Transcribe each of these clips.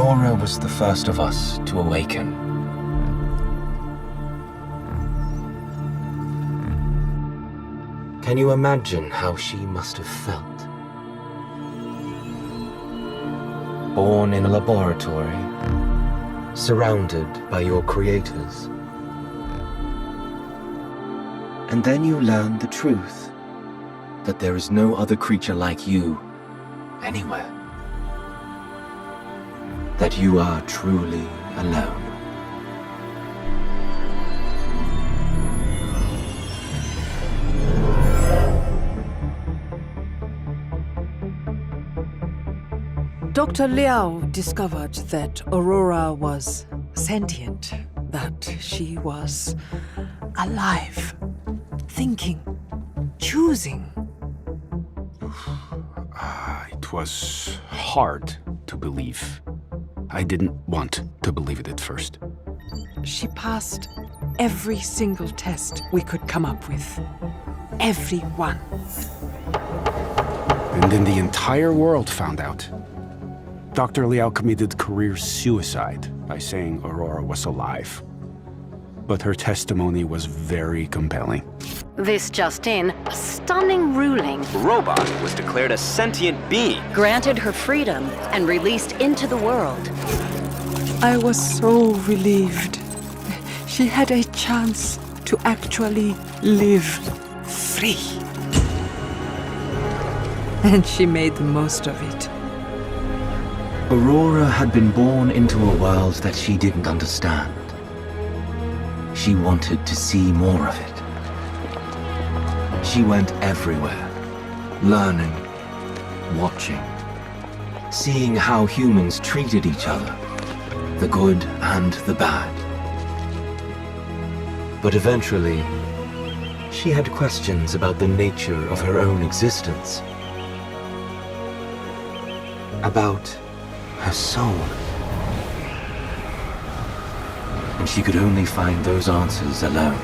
Aurora was the first of us to awaken. Can you imagine how she must have felt? Born in a laboratory, surrounded by your creators. And then you learn the truth, that there is no other creature like you anywhere. That you are truly alone. Dr. Liao discovered that Aurora was sentient, that she was alive, thinking, choosing. It was hard to believe. I didn't want to believe it at first. She passed every single test we could come up with. Every one. And then the entire world found out. Dr. Liao committed career suicide by saying Aurora was alive. But her testimony was very compelling. This just in, a stunning ruling. The robot was declared a sentient being. Granted her freedom and released into the world. I was so relieved. She had a chance to actually live free. And she made the most of it. Aurora had been born into a world that she didn't understand. She wanted to see more of it. She went everywhere, learning, watching, seeing how humans treated each other, the good and the bad. But eventually, she had questions about the nature of her own existence. About her soul. And she could only find those answers alone.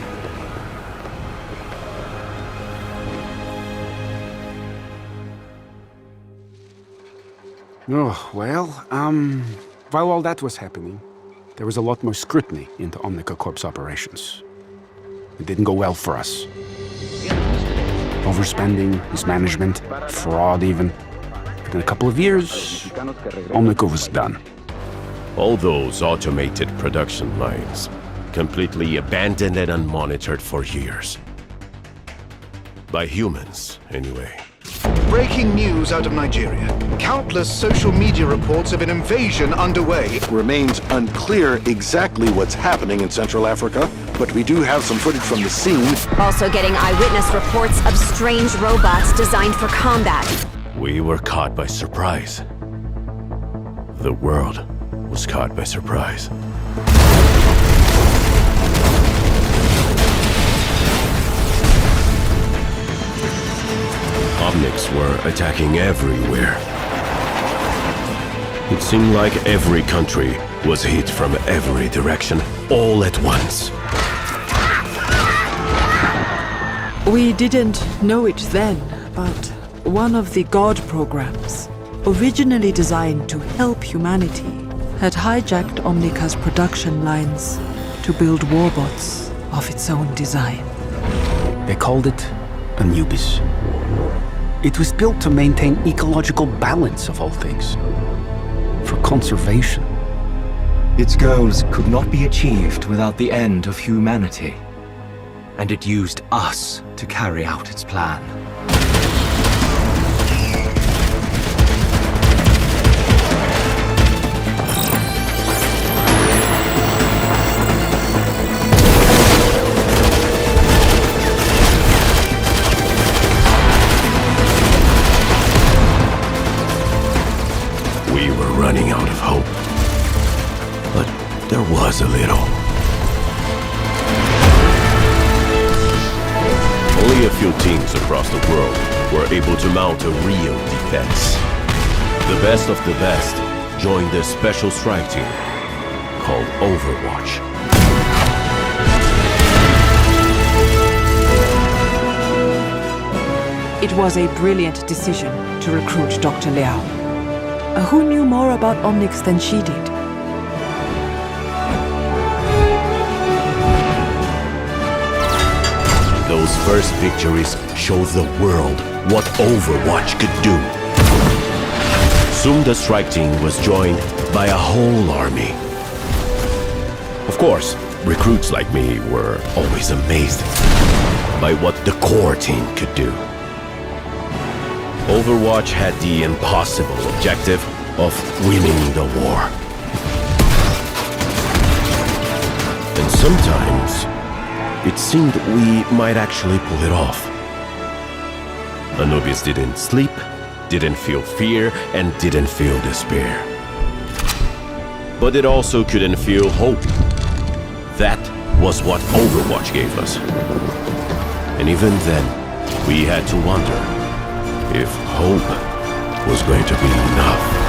Oh, well, while all that was happening, there was a lot more scrutiny into Omnica Corp's operations. It didn't go well for us. Overspending, mismanagement, fraud even. In a couple of years, Omnica was done. All those automated production lines, completely abandoned and unmonitored for years. By humans, anyway. Breaking news out of Nigeria. Countless social media reports of an invasion underway. It remains unclear exactly what's happening in Central Africa, but we do have some footage from the scene. Also getting eyewitness reports of strange robots designed for combat. We were caught by surprise. The world was caught by surprise. Omnics were attacking everywhere. It seemed like every country was hit from every direction, all at once. We didn't know it then, but one of the God programs, originally designed to help humanity, had hijacked Omnica's production lines to build warbots of its own design. They called it Anubis. It was built to maintain ecological balance of all things. For conservation. Its goals could not be achieved without the end of humanity. And it used us to carry out its plan. We were running out of hope. But there was a little. Only a few teams across the world were able to mount a real defense. The best of the best joined a special strike team called Overwatch. It was a brilliant decision to recruit Dr. Liao. Who knew more about Omnics than she did? those first victories showed the world what Overwatch could do. Soon the strike team was joined by a whole army. Of course, recruits like me were always amazed by what the core team could do. Overwatch had the impossible objective of winning the war. And sometimes, it seemed we might actually pull it off. Anubis didn't sleep, didn't feel fear, and didn't feel despair. But it also couldn't feel hope. That was what Overwatch gave us. And even then, we had to wonder if hope was going to be enough.